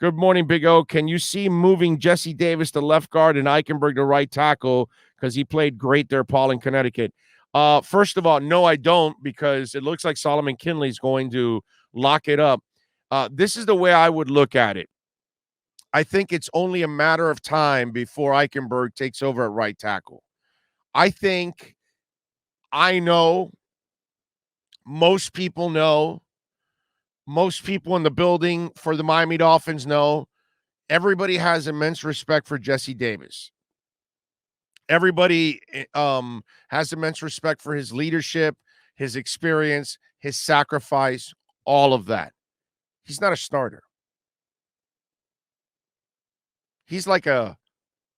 Good morning, Big O. Can you see moving Jesse Davis to left guard and Eichenberg to right tackle because he played great there, Paul, in Connecticut? First of all, no, I don't, because it looks like Solomon Kinley's going to lock it up. This is the way I would look at it. I think it's only a matter of time before Eichenberg takes over at right tackle. I know, most people know, most people in the building for the Miami Dolphins know, everybody has immense respect for Jesse Davis. Everybody has immense respect for his leadership, his experience, his sacrifice, all of that. He's not a starter. He's like a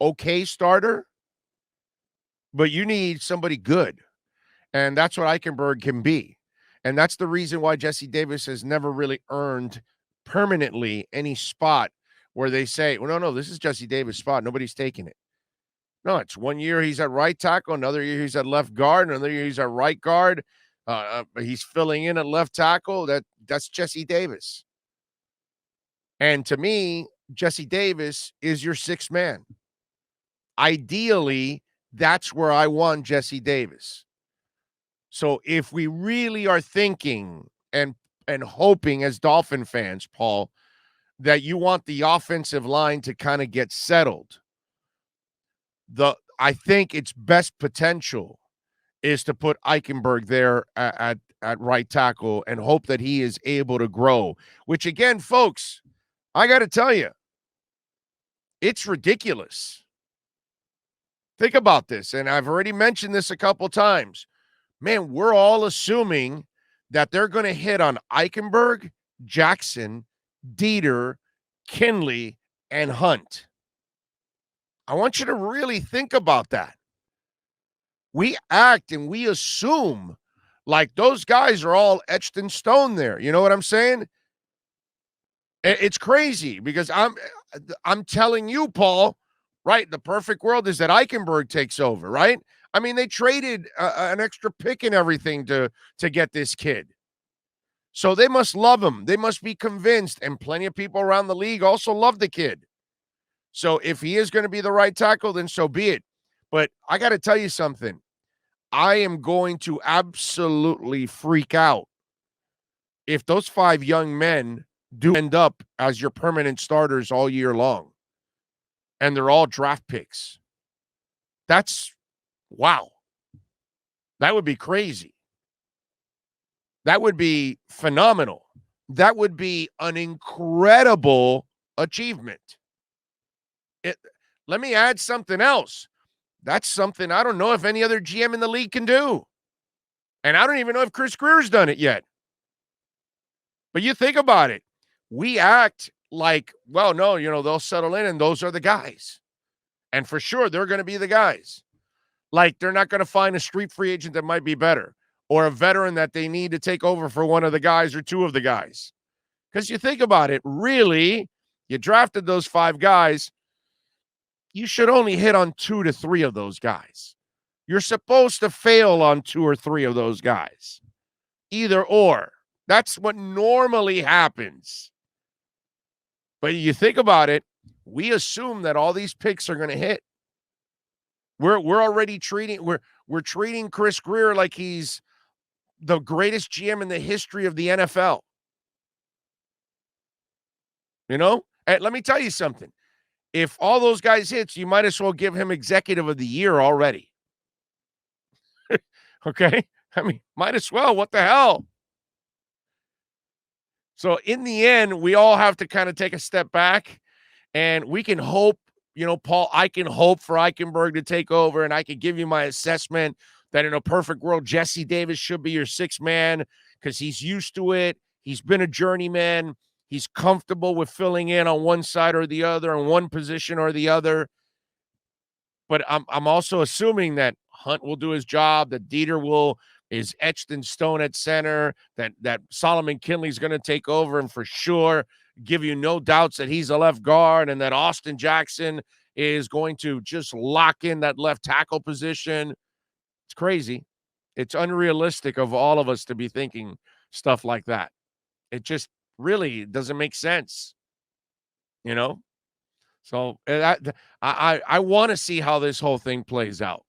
okay starter, but you need somebody good. And that's what Eichenberg can be. And that's the reason why Jesse Davis has never really earned permanently any spot where they say, well, no, this is Jesse Davis' spot. Nobody's taking it. No, it's 1 year he's at right tackle, another year he's at left guard, another year he's at right guard. He's filling in at left tackle. That's Jesse Davis. And to me, Jesse Davis is your sixth man. Ideally, that's where I want Jesse Davis. So if we really are thinking and hoping as Dolphin fans, Paul, that you want the offensive line to kind of get settled, I think its best potential is to put Eichenberg there at right tackle and hope that he is able to grow, which again, folks, I got to tell you, it's ridiculous. Think about this, and I've already mentioned this a couple times. Man, we're all assuming that they're going to hit on Eichenberg, Jackson, Dieter, Kinley, and Hunt. I want you to really think about that. We act and we assume like those guys are all etched in stone there. You know what I'm saying? It's crazy because I'm telling you, Paul, right? The perfect world is that Eichenberg takes over, right? I mean, they traded an extra pick and everything to get this kid. So they must love him. They must be convinced. And plenty of people around the league also love the kid. So if he is going to be the right tackle, then so be it. But I got to tell you something. I am going to absolutely freak out if those 5 young men do end up as your permanent starters all year long. And they're all draft picks. That's wow. That would be crazy. That would be phenomenal. That would be an incredible achievement. Let me add something else. That's something I don't know if any other GM in the league can do. And I don't even know if Chris Grier's done it yet. But you think about it. We act like, well, no, they'll settle in and those are the guys. And for sure, they're going to be the guys. Like they're not going to find a street free agent that might be better or a veteran that they need to take over for one of the guys or two of the guys. Because you think about it, really, you drafted those 5 guys. You should only hit on 2 to 3 of those guys. You're supposed to fail on 2 or 3 of those guys. Either or. That's what normally happens. But you think about it, we assume that all these picks are going to hit. We're already we're treating Chris Grier like he's the greatest GM in the history of the NFL. And let me tell you something. If all those guys hits, you might as well give him executive of the year already. Okay? I mean, might as well. What the hell? So in the end, we all have to kind of take a step back and we can hope, Paul, I can hope for Eichenberg to take over and I can give you my assessment that in a perfect world, Jesse Davis should be your 6th man because he's used to it. He's been a journeyman. He's comfortable with filling in on one side or the other, in one position or the other. But I'm also assuming that Hunt will do his job, that Dieter is etched in stone at center, that Solomon Kinley is going to take over and for sure give you no doubts that he's a left guard and that Austin Jackson is going to just lock in that left tackle position. It's crazy. It's unrealistic of all of us to be thinking stuff like that. It just really doesn't make sense. you know? So I want to see how this whole thing plays out.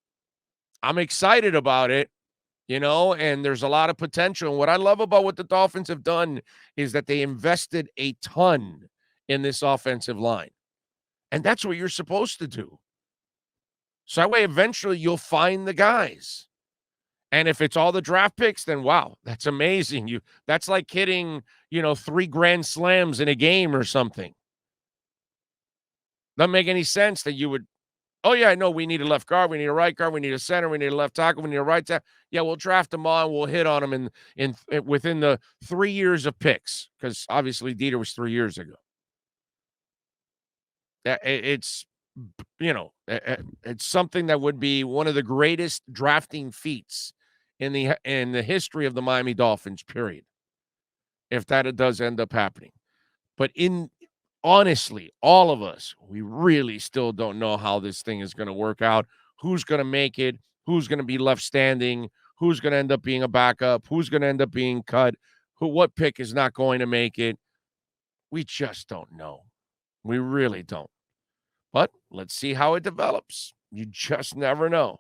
I'm excited about it, and there's a lot of potential. And what I love about what the Dolphins have done is that they invested a ton in this offensive line. And that's what you're supposed to do. So that way, eventually, you'll find the guys. And if it's all the draft picks, then wow, that's amazing. That's like hitting, 3 grand slams in a game or something. Doesn't make any sense that you would, oh yeah, I know we need a left guard, we need a right guard, we need a center, we need a left tackle, we need a right tackle. Yeah, we'll draft them all and we'll hit on them within the 3 years of picks, because obviously Dieter was 3 years ago. It's it's something that would be one of the greatest drafting feats in the history of the Miami Dolphins, period, if that does end up happening. But honestly, all of us, we really still don't know how this thing is going to work out. Who's going to make it? Who's going to be left standing? Who's going to end up being a backup? Who's going to end up being cut? What pick is not going to make it? We just don't know. We really don't. But let's see how it develops. You just never know.